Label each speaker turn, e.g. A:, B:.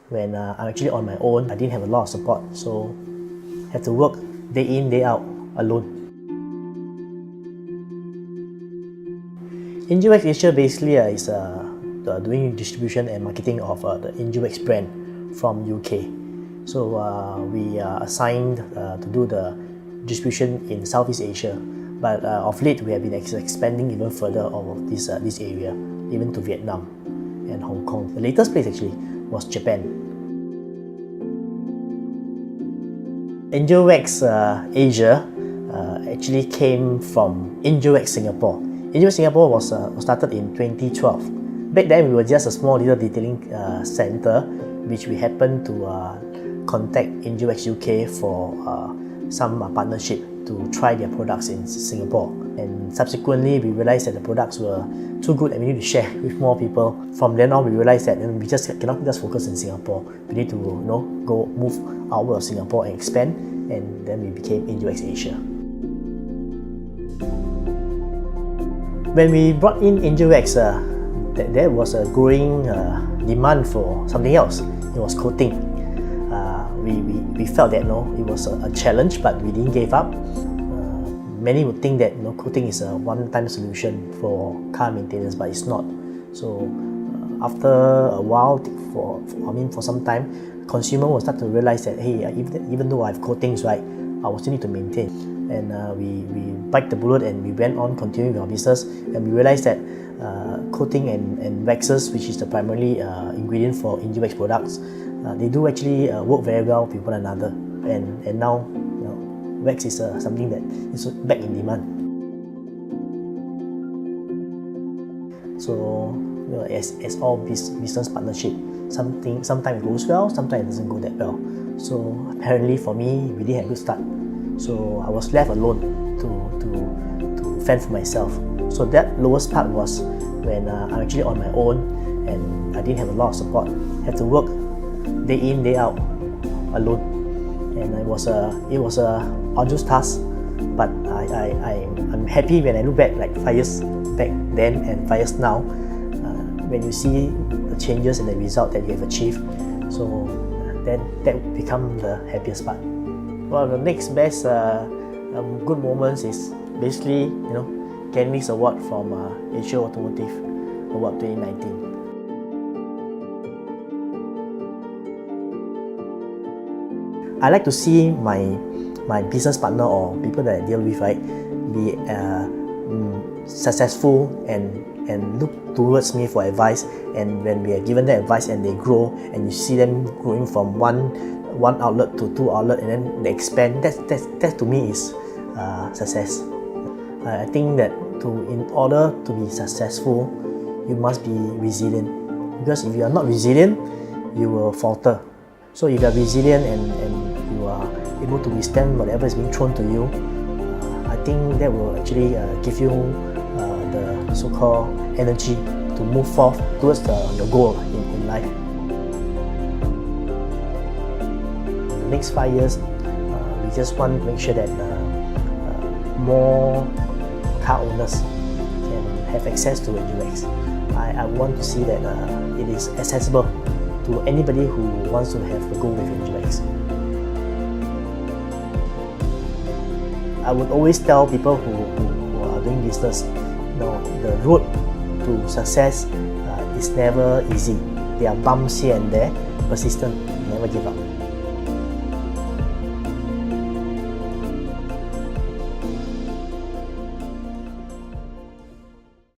A: when I'm actually on my own. I didn't have a lot of support, so I had to work day in, day out, alone. Angelwax Asia basically is doing distribution and marketing of the Angelwax brand from UK. So we are assigned to do the distribution in Southeast Asia, but of late we have been expanding even further of this area, even to Vietnam and Hong Kong. The latest place actually was Japan. Angelwax Asia actually came from Angelwax Singapore. Angelwax Singapore was started in 2012. Back then we were just a small little detailing center, which we happened to contact Angelwax UK for some partnership to try their products in Singapore. And subsequently we realized that the products were too good and we need to share with more people. From then on we realized that we just cannot just focus in Singapore. We need to move out of Singapore and expand, and then we became Angelwax Asia. When we brought in Angelwax, there was a growing demand for something else. It was coating. We felt that it was a challenge, but we didn't give up. Many would think that coating is a one-time solution for car maintenance, but it's not. So after a while, for some time, consumer will start to realize that hey, even though I have coatings, right, I will still need to maintain. And we bite the bullet and we went on continuing with our business, and we realized that coating and waxes, which is the primary ingredient for Angelwax products, they do actually work very well with one another. And now wax is something that is back in demand. So as all business partnership, sometimes it goes well, sometimes it doesn't go that well. So apparently for me, we didn't have a good start. So I was left alone to fend for myself. So that lowest part was when I'm actually on my own and I didn't have a lot of support. I had to work day in, day out, alone. And it was a arduous task, but I'm happy when I look back, like 5 years back then and 5 years now, when you see the changes and the result that you have achieved. So then that become the happiest part. Well, the next best good moments is basically getting this award from Asia Automotive Award 2019. I like to see my business partner or people that I deal with, right, be successful and look towards me for advice. And when we are given that advice and they grow, and you see them growing from one outlet to 2 outlets, and then they expand, that to me is success. I think that in order to be successful, you must be resilient, because if you are not resilient, you will falter. So if you are resilient and you are able to withstand whatever is being thrown to you, I think that will actually give you the so-called energy to move forth towards your goal in life. The next 5 years, we just want to make sure that more car owners can have access to Angelwax. I want to see that it is accessible to anybody who wants to have a go with Angelwax. I would always tell people who are doing business, the road to success is never easy. There are bumps here and there. Persistent, never give up.